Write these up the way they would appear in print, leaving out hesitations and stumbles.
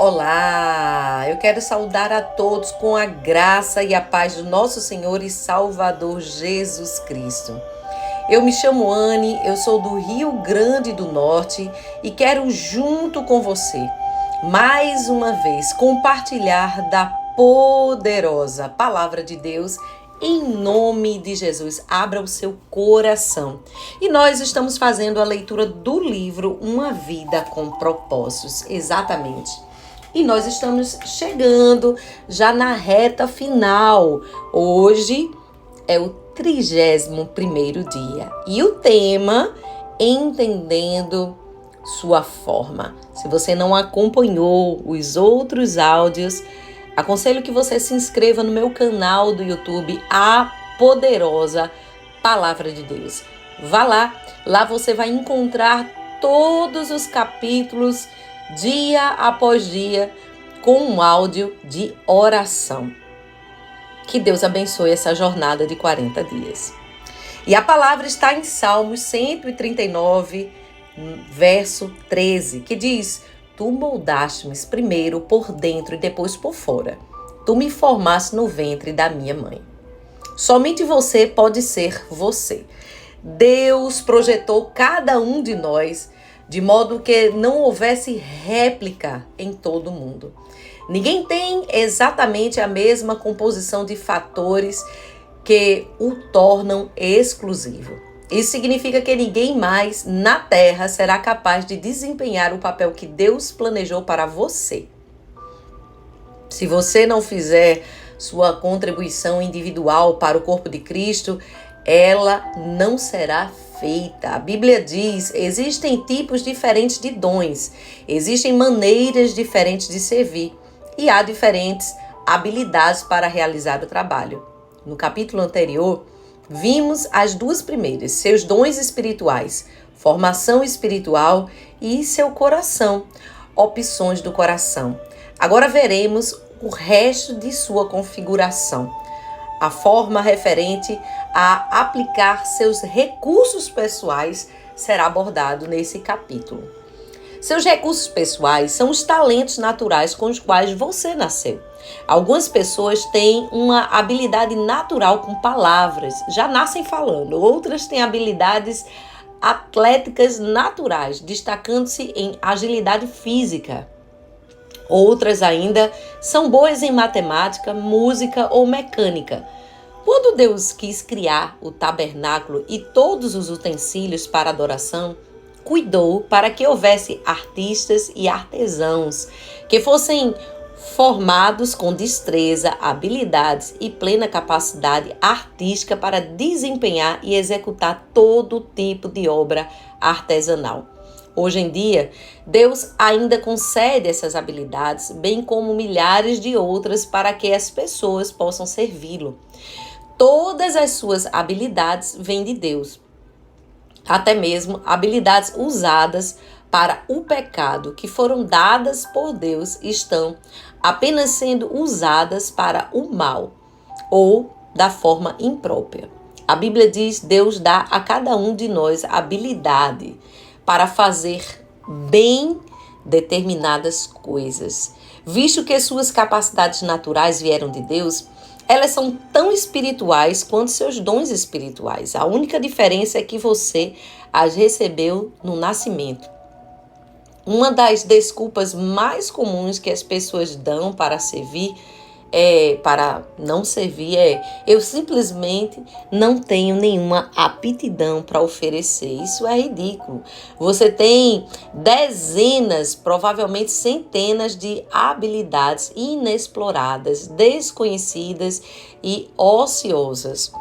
Olá, eu quero saudar a todos com a graça e a paz do nosso Senhor e Salvador Jesus Cristo. Eu me chamo Anne, eu sou do Rio Grande do Norte e quero junto com você, mais uma vez, compartilhar da poderosa Palavra de Deus em nome de Jesus. Abra o seu coração. E nós estamos fazendo a leitura do livro Uma Vida com Propósitos, exatamente. E nós estamos chegando já na reta final. Hoje é o 31º dia. E o tema, entendendo sua forma. Se você não acompanhou os outros áudios, aconselho que você se inscreva no meu canal do YouTube, A Poderosa Palavra de Deus. Vá lá você vai encontrar todos os capítulos dia após dia, com um áudio de oração. Que Deus abençoe essa jornada de 40 dias. E a palavra está em Salmos 139, verso 13, que diz: Tu moldaste-me primeiro por dentro e depois por fora. Tu me formaste no ventre da minha mãe. Somente você pode ser você. Deus projetou cada um de nós de modo que não houvesse réplica em todo mundo. Ninguém tem exatamente a mesma composição de fatores que o tornam exclusivo. Isso significa que ninguém mais na Terra será capaz de desempenhar o papel que Deus planejou para você. Se você não fizer sua contribuição individual para o corpo de Cristo, ela não será feita. A Bíblia diz: existem tipos diferentes de dons, existem maneiras diferentes de servir e há diferentes habilidades para realizar o trabalho. No capítulo anterior, vimos as duas primeiras, seus dons espirituais, formação espiritual e seu coração, opções do coração. Agora veremos o resto de sua configuração. A forma referente a aplicar seus recursos pessoais será abordado nesse capítulo. Seus recursos pessoais são os talentos naturais com os quais você nasceu. Algumas pessoas têm uma habilidade natural com palavras, já nascem falando. Outras têm habilidades atléticas naturais, destacando-se em agilidade física. Outras ainda são boas em matemática, música ou mecânica. Quando Deus quis criar o tabernáculo e todos os utensílios para adoração, cuidou para que houvesse artistas e artesãos que fossem formados com destreza, habilidades e plena capacidade artística para desempenhar e executar todo tipo de obra artesanal. Hoje em dia, Deus ainda concede essas habilidades, bem como milhares de outras para que as pessoas possam servi-lo. Todas as suas habilidades vêm de Deus. Até mesmo habilidades usadas para o pecado, que foram dadas por Deus, estão apenas sendo usadas para o mal ou da forma imprópria. A Bíblia diz: Deus dá a cada um de nós habilidade para fazer bem determinadas coisas. Visto que suas capacidades naturais vieram de Deus, elas são tão espirituais quanto seus dons espirituais. A única diferença é que você as recebeu no nascimento. Uma das desculpas mais comuns que as pessoas dão para não servir é: eu simplesmente não tenho nenhuma aptidão para oferecer. Isso é ridículo. Você tem dezenas, provavelmente centenas de habilidades inexploradas, desconhecidas e ociosas,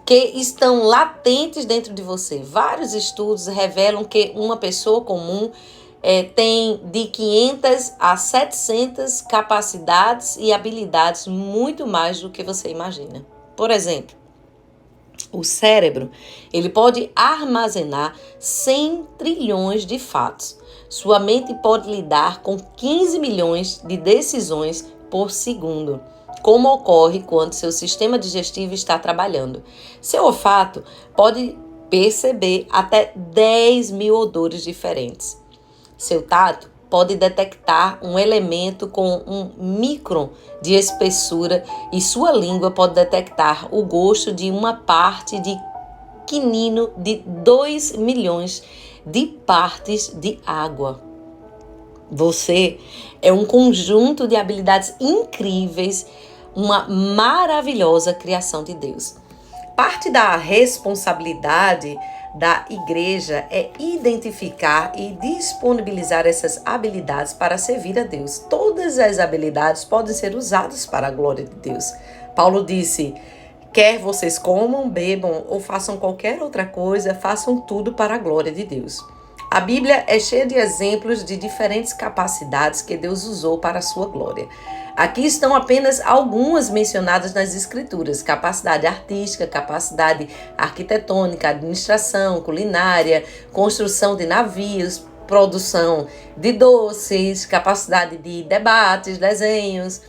que estão latentes dentro de você. Vários estudos revelam que uma pessoa comum tem de 500 a 700 capacidades e habilidades, muito mais do que você imagina. Por exemplo, o cérebro, ele pode armazenar 100 trilhões de fatos. Sua mente pode lidar com 15 milhões de decisões por segundo, como ocorre quando seu sistema digestivo está trabalhando. Seu olfato pode perceber até 10 mil odores diferentes. Seu tato pode detectar um elemento com um micron de espessura e sua língua pode detectar o gosto de uma parte de quinino de 2 milhões de partes de água. Você é um conjunto de habilidades incríveis, uma maravilhosa criação de Deus. Parte da responsabilidade da igreja é identificar e disponibilizar essas habilidades para servir a Deus. Todas as habilidades podem ser usadas para a glória de Deus. Paulo disse: quer vocês comam, bebam ou façam qualquer outra coisa, façam tudo para a glória de Deus. A Bíblia é cheia de exemplos de diferentes capacidades que Deus usou para a sua glória. Aqui estão apenas algumas mencionadas nas Escrituras: capacidade artística, capacidade arquitetônica, administração, culinária, construção de navios, produção de doces, capacidade de debates, desenhos,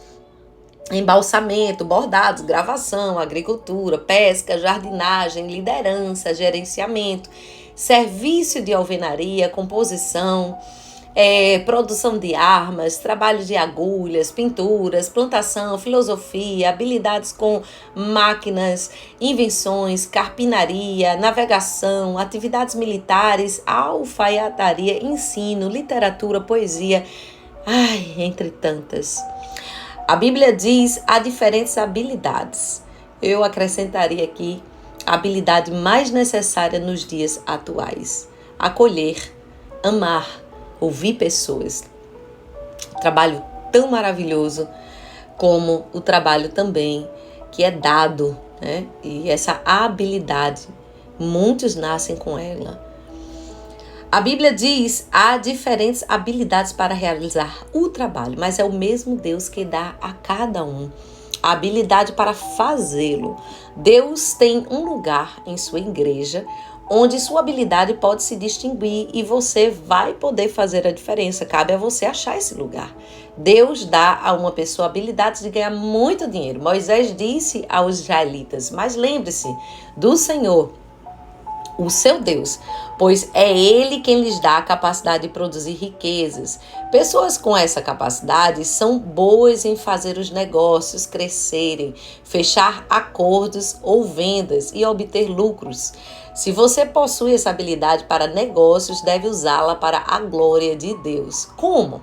embalsamento, bordados, gravação, agricultura, pesca, jardinagem, liderança, gerenciamento, serviço de alvenaria, composição, produção de armas, trabalho de agulhas, pinturas, plantação, filosofia, habilidades com máquinas, invenções, carpinaria, navegação, atividades militares, alfaiataria, ensino, literatura, poesia, entre tantas. A Bíblia diz há diferentes habilidades. Eu acrescentaria aqui a habilidade mais necessária nos dias atuais: acolher, amar, ouvir pessoas. Trabalho tão maravilhoso como o trabalho também que é dado, né? E essa habilidade, muitos nascem com ela. A Bíblia diz há diferentes habilidades para realizar o trabalho, mas é o mesmo Deus que dá a cada um a habilidade para fazê-lo. Deus tem um lugar em sua igreja onde sua habilidade pode se distinguir e você vai poder fazer a diferença. Cabe a você achar esse lugar. Deus dá a uma pessoa a habilidade de ganhar muito dinheiro. Moisés disse aos israelitas: mas lembre-se do Senhor, o seu Deus, pois é Ele quem lhes dá a capacidade de produzir riquezas. Pessoas com essa capacidade são boas em fazer os negócios crescerem, fechar acordos ou vendas e obter lucros. Se você possui essa habilidade para negócios, deve usá-la para a glória de Deus. Como?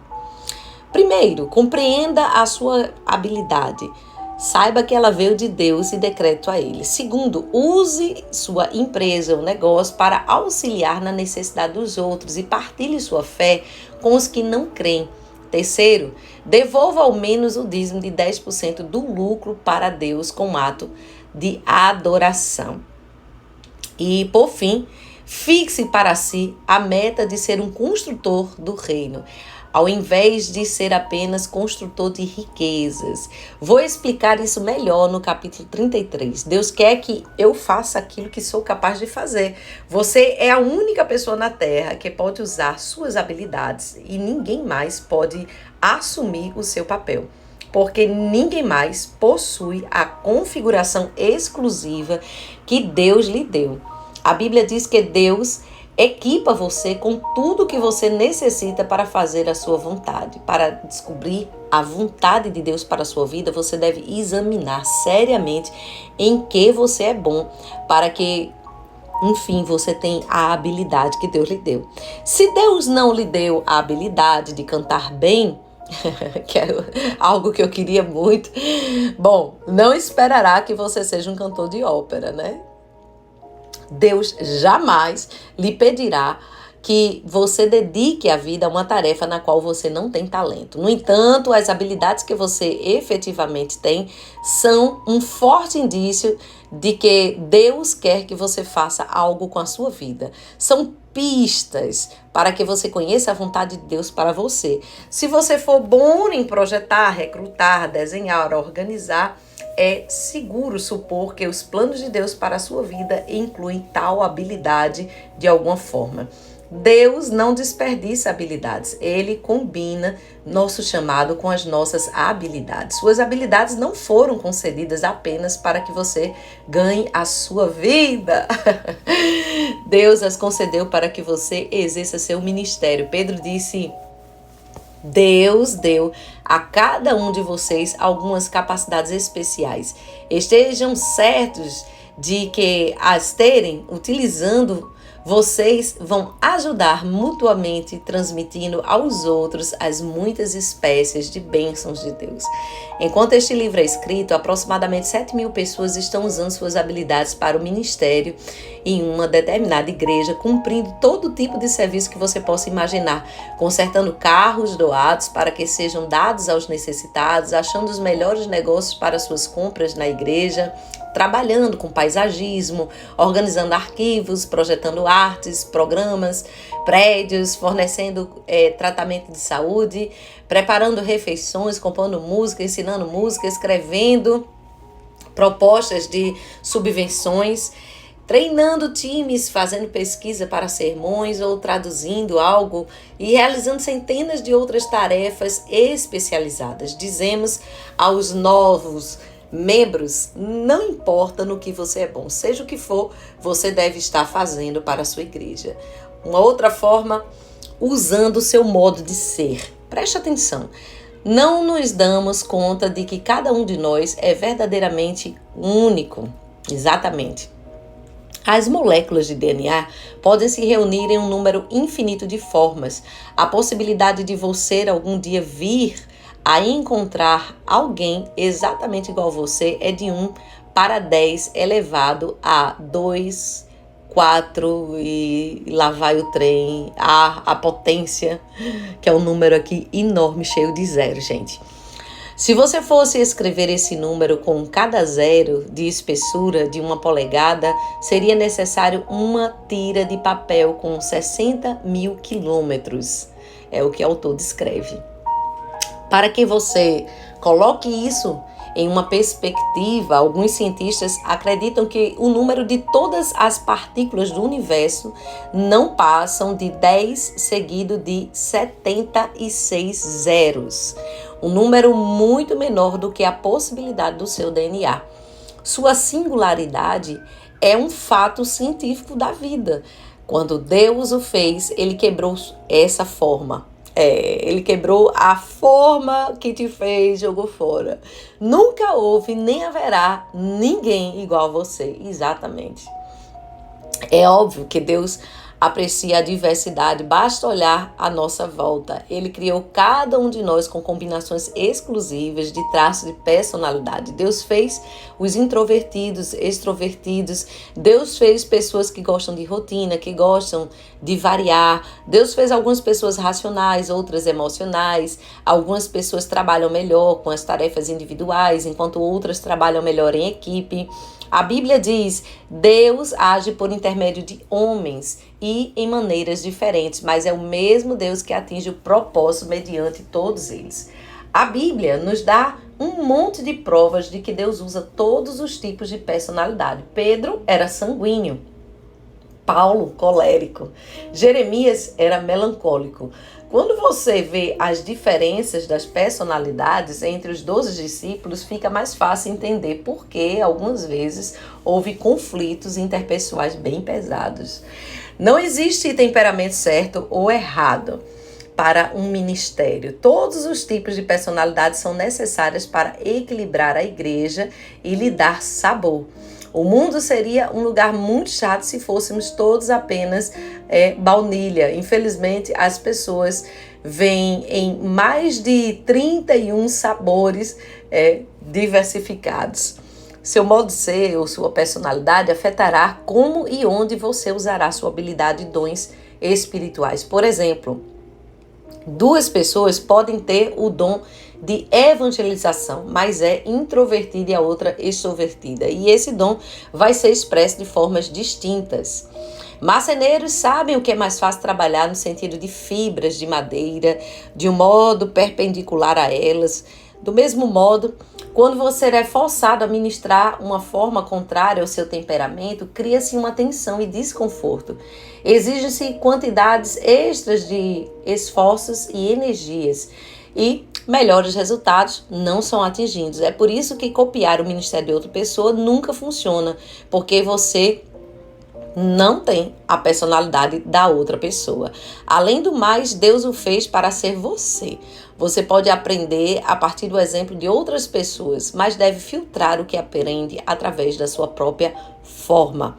Primeiro, compreenda a sua habilidade. Saiba que ela veio de Deus e decreto a Ele. Segundo, use sua empresa ou negócio para auxiliar na necessidade dos outros e partilhe sua fé com os que não creem. Terceiro, devolva ao menos o dízimo de 10% do lucro para Deus com ato de adoração. E, por fim, fixe para si a meta de ser um construtor do reino, ao invés de ser apenas construtor de riquezas. Vou explicar isso melhor no capítulo 33. Deus quer que eu faça aquilo que sou capaz de fazer. Você é a única pessoa na Terra que pode usar suas habilidades e ninguém mais pode assumir o seu papel, porque ninguém mais possui a configuração exclusiva que Deus lhe deu. A Bíblia diz que Deus equipa você com tudo que você necessita para fazer a sua vontade. Para descobrir a vontade de Deus para a sua vida, você deve examinar seriamente em que você é bom, para que, enfim, você tenha a habilidade que Deus lhe deu. Se Deus não lhe deu a habilidade de cantar bem, que é algo que eu queria muito, bom, não esperará que você seja um cantor de ópera, né? Deus jamais lhe pedirá que você dedique a vida a uma tarefa na qual você não tem talento. No entanto, as habilidades que você efetivamente tem são um forte indício de que Deus quer que você faça algo com a sua vida. São pistas para que você conheça a vontade de Deus para você. Se você for bom em projetar, recrutar, desenhar, organizar, é seguro supor que os planos de Deus para a sua vida incluem tal habilidade de alguma forma. Deus não desperdiça habilidades, Ele combina nosso chamado com as nossas habilidades. Suas habilidades não foram concedidas apenas para que você ganhe a sua vida. Deus as concedeu para que você exerça seu ministério. Pedro disse Deus deu a cada um de vocês algumas capacidades especiais. Estejam certos de que as terem, utilizando, vocês vão ajudar mutuamente, transmitindo aos outros as muitas espécies de bênçãos de Deus. Enquanto este livro é escrito, aproximadamente 7.000 pessoas estão usando suas habilidades para o ministério em uma determinada igreja, cumprindo todo tipo de serviço que você possa imaginar, consertando carros doados para que sejam dados aos necessitados, achando os melhores negócios para suas compras na igreja, trabalhando com paisagismo, organizando arquivos, projetando artes, programas, prédios, fornecendo tratamento de saúde, preparando refeições, compondo música, ensinando música, escrevendo propostas de subvenções, treinando times, fazendo pesquisa para sermões ou traduzindo algo e realizando centenas de outras tarefas especializadas. Dizemos aos novos membros, não importa no que você é bom, seja o que for, você deve estar fazendo para a sua igreja. Uma outra forma, usando o seu modo de ser. Preste atenção, não nos damos conta de que cada um de nós é verdadeiramente único. Exatamente. As moléculas de DNA podem se reunir em um número infinito de formas. A possibilidade de você algum dia vir a encontrar alguém exatamente igual a você é de 1 para 10 elevado a 2, 4 e lá vai o trem, a potência, que é um número aqui enorme, cheio de zero, gente. Se você fosse escrever esse número com cada zero de espessura de 1 polegada, seria necessário uma tira de papel com 60.000 quilômetros. É o que o autor descreve. Para que você coloque isso em uma perspectiva, alguns cientistas acreditam que o número de todas as partículas do universo não passam de 10 seguido de 76 zeros. Um número muito menor do que a possibilidade do seu DNA. Sua singularidade é um fato científico da vida. Quando Deus o fez, ele quebrou essa forma. Ele quebrou a forma que te fez, jogou fora. Nunca houve, nem haverá ninguém igual a você. Exatamente. É óbvio que Deus aprecia a diversidade, basta olhar à nossa volta. Ele criou cada um de nós com combinações exclusivas de traços de personalidade. Deus fez os introvertidos, extrovertidos. Deus fez pessoas que gostam de rotina, que gostam de variar. Deus fez algumas pessoas racionais, outras emocionais. Algumas pessoas trabalham melhor com as tarefas individuais, enquanto outras trabalham melhor em equipe. A Bíblia diz: Deus age por intermédio de homens e em maneiras diferentes, mas é o mesmo Deus que atinge o propósito mediante todos eles. A Bíblia nos dá um monte de provas de que Deus usa todos os tipos de personalidade. Pedro era sanguíneo, Paulo colérico, Jeremias era melancólico. Quando você vê as diferenças das personalidades entre os 12 discípulos, fica mais fácil entender por que algumas vezes houve conflitos interpessoais bem pesados. Não existe temperamento certo ou errado para um ministério. Todos os tipos de personalidade são necessárias para equilibrar a igreja e lhe dar sabor. O mundo seria um lugar muito chato se fôssemos todos apenas baunilha. Infelizmente, as pessoas vêm em mais de 31 sabores diversificados. Seu modo de ser ou sua personalidade afetará como e onde você usará sua habilidade e dons espirituais. Por exemplo, 2 pessoas podem ter o dom de evangelização, mas é introvertida e a outra extrovertida. E esse dom vai ser expresso de formas distintas. Marceneiros sabem o que é mais fácil trabalhar no sentido de fibras de madeira, de um modo perpendicular a elas. Do mesmo modo, quando você é forçado a ministrar uma forma contrária ao seu temperamento, cria-se uma tensão e desconforto. Exigem-se quantidades extras de esforços e energias. E melhores resultados não são atingidos. É por isso que copiar o ministério de outra pessoa nunca funciona, porque você não tem a personalidade da outra pessoa. Além do mais, Deus o fez para ser você. Você pode aprender a partir do exemplo de outras pessoas, mas deve filtrar o que aprende através da sua própria forma.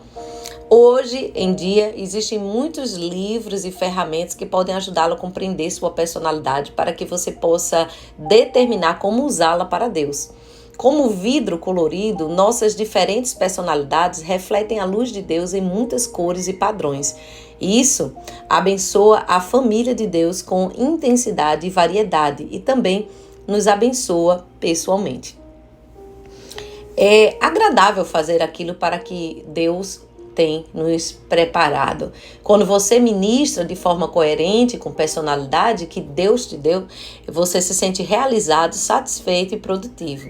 Hoje em dia, existem muitos livros e ferramentas que podem ajudá-lo a compreender sua personalidade para que você possa determinar como usá-la para Deus. Como vidro colorido, nossas diferentes personalidades refletem a luz de Deus em muitas cores e padrões. Isso abençoa a família de Deus com intensidade e variedade e também nos abençoa pessoalmente. É agradável fazer aquilo para que Deus tem nos preparado. Quando você ministra de forma coerente, com personalidade que Deus te deu, você se sente realizado, satisfeito e produtivo.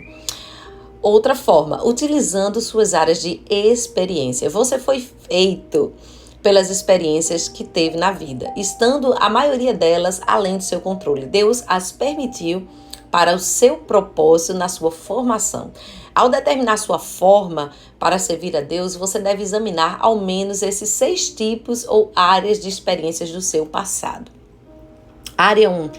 Outra forma, utilizando suas áreas de experiência. Você foi feito pelas experiências que teve na vida, estando a maioria delas além do seu controle. Deus as permitiu para o seu propósito na sua formação. Ao determinar sua forma para servir a Deus, você deve examinar ao menos esses 6 tipos ou áreas de experiências do seu passado. Área 1.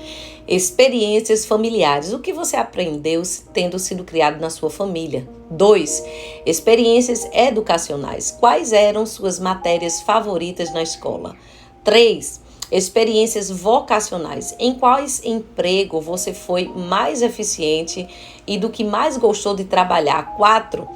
Experiências familiares. O que você aprendeu tendo sido criado na sua família? 2. Experiências educacionais. Quais eram suas matérias favoritas na escola? 3. Experiências vocacionais. Em quais emprego você foi mais eficiente e do que mais gostou de trabalhar? 4.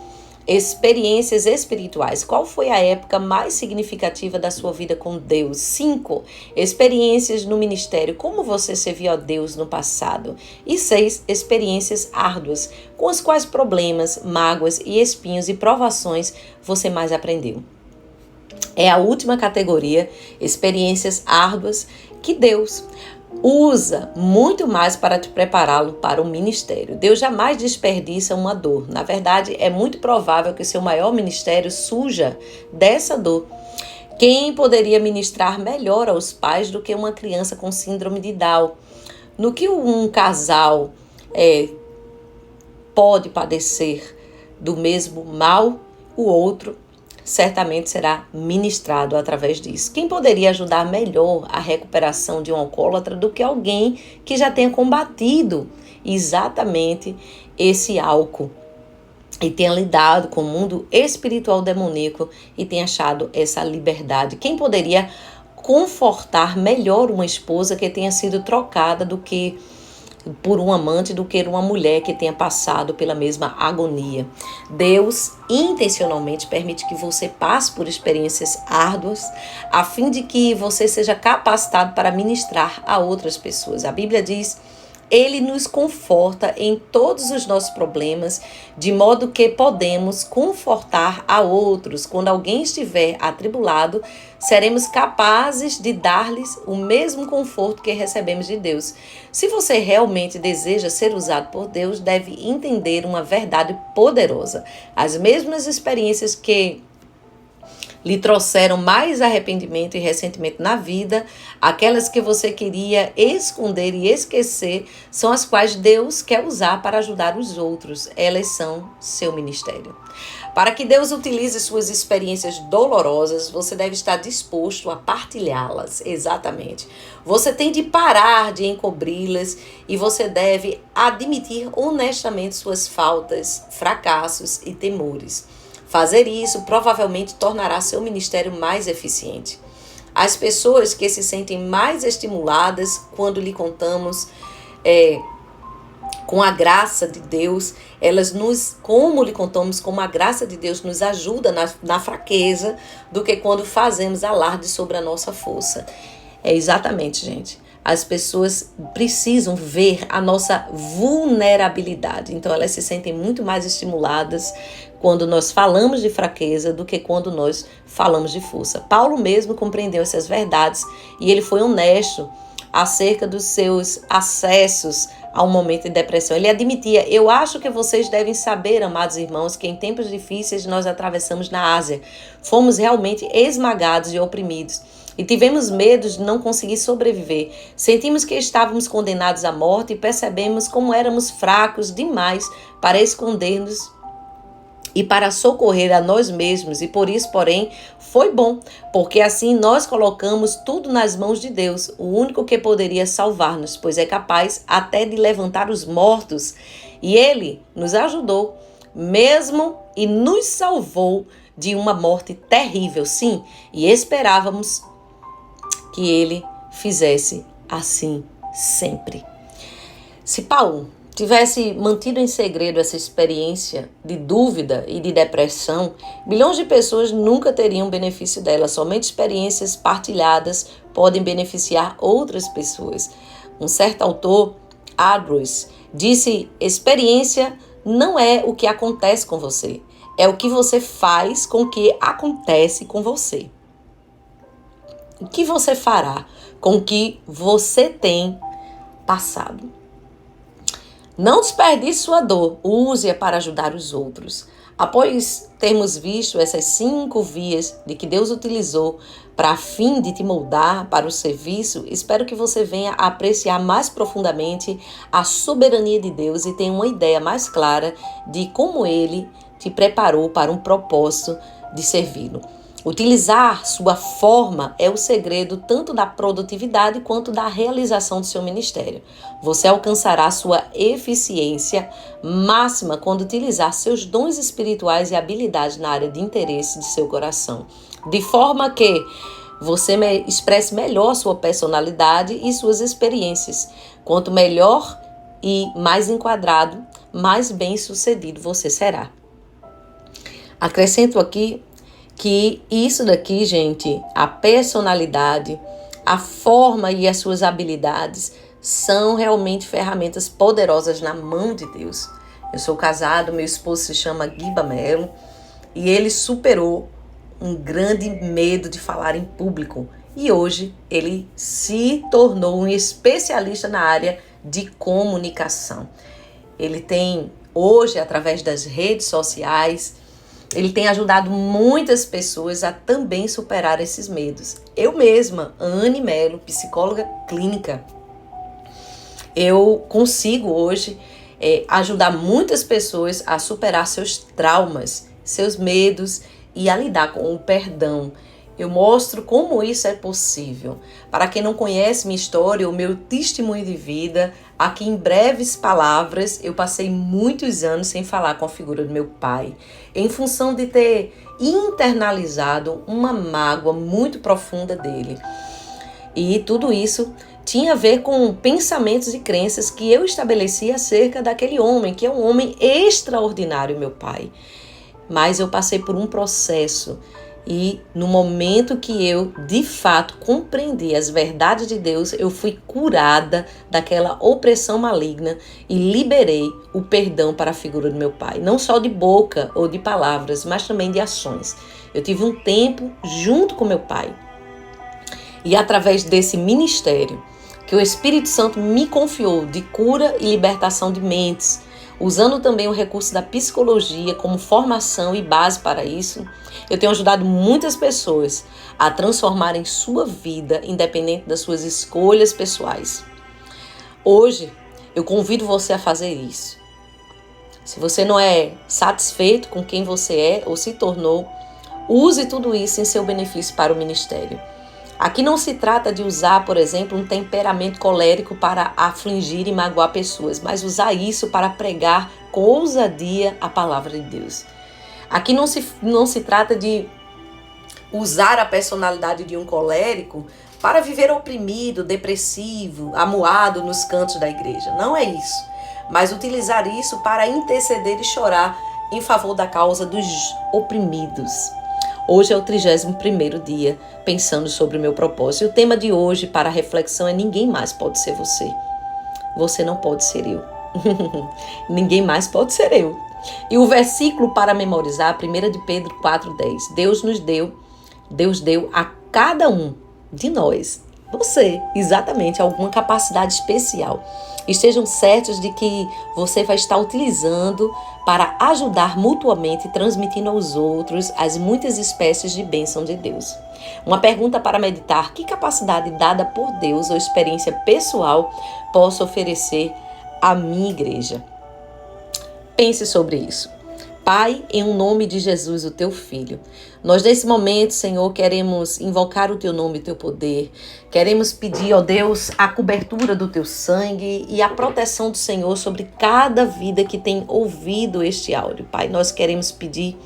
Experiências espirituais. Qual foi a época mais significativa da sua vida com Deus? 5. Experiências no ministério. Como você serviu a Deus no passado? E 6. Experiências árduas. Com os quais problemas, mágoas e espinhos e provações você mais aprendeu? É a última categoria, experiências árduas, que Deus usa muito mais para te prepará-lo para o ministério. Deus jamais desperdiça uma dor. Na verdade, é muito provável que seu maior ministério surja dessa dor. Quem poderia ministrar melhor aos pais do que uma criança com síndrome de Down? No que um casal pode padecer do mesmo mal, o outro certamente será ministrado através disso. Quem poderia ajudar melhor a recuperação de um alcoólatra do que alguém que já tenha combatido exatamente esse álcool e tenha lidado com o mundo espiritual demoníaco e tenha achado essa liberdade? Quem poderia confortar melhor uma esposa que tenha sido trocada por um amante do que uma mulher que tenha passado pela mesma agonia? Deus intencionalmente permite que você passe por experiências árduas a fim de que você seja capacitado para ministrar a outras pessoas. A Bíblia diz: Ele nos conforta em todos os nossos problemas, de modo que podemos confortar a outros. Quando alguém estiver atribulado, seremos capazes de dar-lhes o mesmo conforto que recebemos de Deus. Se você realmente deseja ser usado por Deus, deve entender uma verdade poderosa. As mesmas experiências que lhe trouxeram mais arrependimento e ressentimento na vida, aquelas que você queria esconder e esquecer, são as quais Deus quer usar para ajudar os outros. Elas são seu ministério. Para que Deus utilize suas experiências dolorosas, você deve estar disposto a partilhá-las. Exatamente. Você tem de parar de encobri-las e você deve admitir honestamente suas faltas, fracassos e temores. Fazer isso provavelmente tornará seu ministério mais eficiente. As pessoas que se sentem mais estimuladas quando lhe contamos com a graça de Deus, como lhe contamos, como a graça de Deus nos ajuda na fraqueza, do que quando fazemos alarde sobre a nossa força. É exatamente, gente. As pessoas precisam ver a nossa vulnerabilidade. Então, elas se sentem muito mais estimuladas quando nós falamos de fraqueza do que quando nós falamos de força. Paulo mesmo compreendeu essas verdades e ele foi honesto acerca dos seus acessos a um momento de depressão. Ele admitia: eu acho que vocês devem saber, amados irmãos, que em tempos difíceis nós atravessamos na Ásia. Fomos realmente esmagados e oprimidos. E tivemos medo de não conseguir sobreviver. Sentimos que estávamos condenados à morte e percebemos como éramos fracos demais para escondermos e para socorrer a nós mesmos, e por isso, porém, foi bom, porque assim nós colocamos tudo nas mãos de Deus, o único que poderia salvar-nos, pois é capaz até de levantar os mortos, e Ele nos ajudou mesmo e nos salvou de uma morte terrível, sim, e esperávamos que Ele fizesse assim sempre. Se Paulo tivesse mantido em segredo essa experiência de dúvida e de depressão, milhões de pessoas nunca teriam benefício dela. Somente experiências partilhadas podem beneficiar outras pessoas. Um certo autor, Andrews, disse: experiência não é o que acontece com você, é o que você faz com o que acontece com você. O que você fará com o que você tem passado? Não desperdice sua dor, use-a para ajudar os outros. Após termos visto essas 5 vias de que Deus utilizou para fim de te moldar para o serviço, espero que você venha a apreciar mais profundamente a soberania de Deus e tenha uma ideia mais clara de como Ele te preparou para um propósito de servi-lo. Utilizar sua forma é o segredo tanto da produtividade quanto da realização do seu ministério. Você alcançará sua eficiência máxima quando utilizar seus dons espirituais e habilidades na área de interesse de seu coração, de forma que você expresse melhor sua personalidade e suas experiências. Quanto melhor e mais enquadrado, mais bem-sucedido você será. Acrescento aqui que isso daqui, gente, a personalidade, a forma e as suas habilidades são realmente ferramentas poderosas na mão de Deus. Eu sou casado, meu esposo se chama Guiba Melo e ele superou um grande medo de falar em público e hoje ele se tornou um especialista na área de comunicação. Ele tem hoje, através das redes sociais, ele tem ajudado muitas pessoas a também superar esses medos. Eu mesma, Anne Melo, psicóloga clínica, eu consigo hoje ajudar muitas pessoas a superar seus traumas, seus medos e a lidar com o perdão. Eu mostro como isso é possível. Para quem não conhece minha história, o meu testemunho de vida, aqui em breves palavras, eu passei muitos anos sem falar com a figura do meu pai, em função de ter internalizado uma mágoa muito profunda dele. E tudo isso tinha a ver com pensamentos e crenças que eu estabeleci acerca daquele homem, que é um homem extraordinário, meu pai. Mas eu passei por um processo e no momento que eu, de fato, compreendi as verdades de Deus, eu fui curada daquela opressão maligna e liberei o perdão para a figura do meu pai. Não só de boca ou de palavras, mas também de ações. Eu tive um tempo junto com meu pai. E através desse ministério que o Espírito Santo me confiou de cura e libertação de mentes, usando também o recurso da psicologia como formação e base para isso, eu tenho ajudado muitas pessoas a transformarem sua vida independente das suas escolhas pessoais. Hoje, eu convido você a fazer isso. Se você não é satisfeito com quem você é ou se tornou, use tudo isso em seu benefício para o ministério. Aqui não se trata de usar, por exemplo, um temperamento colérico para afligir e magoar pessoas, mas usar isso para pregar com ousadia a palavra de Deus. Aqui não se trata de usar a personalidade de um colérico para viver oprimido, depressivo, amuado nos cantos da igreja. Não é isso. Mas utilizar isso para interceder e chorar em favor da causa dos oprimidos. Hoje é o 31º dia pensando sobre o meu propósito. E o tema de hoje para a reflexão é: ninguém mais pode ser você. Você não pode ser eu. Ninguém mais pode ser eu. E o versículo para memorizar, 1 de Pedro 4,10. Deus deu a cada um de nós, você, exatamente, alguma capacidade especial. Estejam certos de que você vai estar utilizando para ajudar mutuamente, transmitindo aos outros as muitas espécies de bênção de Deus. Uma pergunta para meditar: que capacidade dada por Deus ou experiência pessoal posso oferecer à minha igreja? Pense sobre isso. Pai, em o nome de Jesus, o teu Filho, nós nesse momento, Senhor, queremos invocar o teu nome e o teu poder. Queremos pedir, ó Deus, a cobertura do teu sangue e a proteção do Senhor sobre cada vida que tem ouvido este áudio. Pai, nós queremos pedir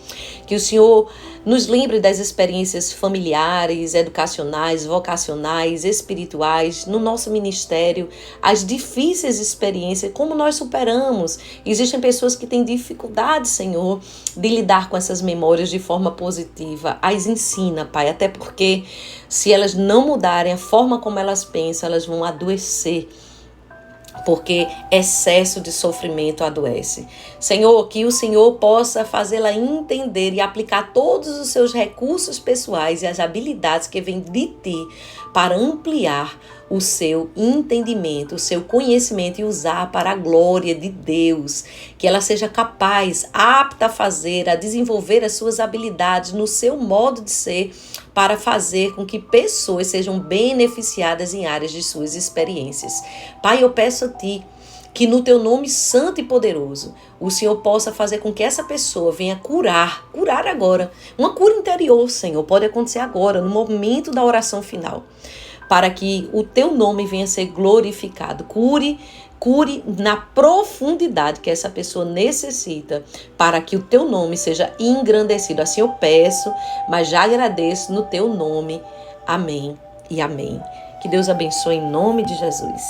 que o Senhor nos lembre das experiências familiares, educacionais, vocacionais, espirituais, no nosso ministério, as difíceis experiências, como nós superamos. Existem pessoas que têm dificuldade, Senhor, de lidar com essas memórias de forma positiva. As ensina, Pai, até porque se elas não mudarem a forma como elas pensam, elas vão adoecer, porque excesso de sofrimento adoece. Senhor, que o Senhor possa fazê-la entender e aplicar todos os seus recursos pessoais e as habilidades que vêm de Ti para ampliar o seu entendimento, o seu conhecimento e usar para a glória de Deus. Que ela seja capaz, apta a fazer, a desenvolver as suas habilidades no seu modo de ser para fazer com que pessoas sejam beneficiadas em áreas de suas experiências. Pai, eu peço a Ti que no Teu nome santo e poderoso, o Senhor possa fazer com que essa pessoa venha curar agora. Uma cura interior, Senhor, pode acontecer agora, no momento da oração final, para que o Teu nome venha ser glorificado. Cure na profundidade que essa pessoa necessita para que o Teu nome seja engrandecido. Assim eu peço, mas já agradeço no Teu nome. Amém e amém. Que Deus abençoe em nome de Jesus.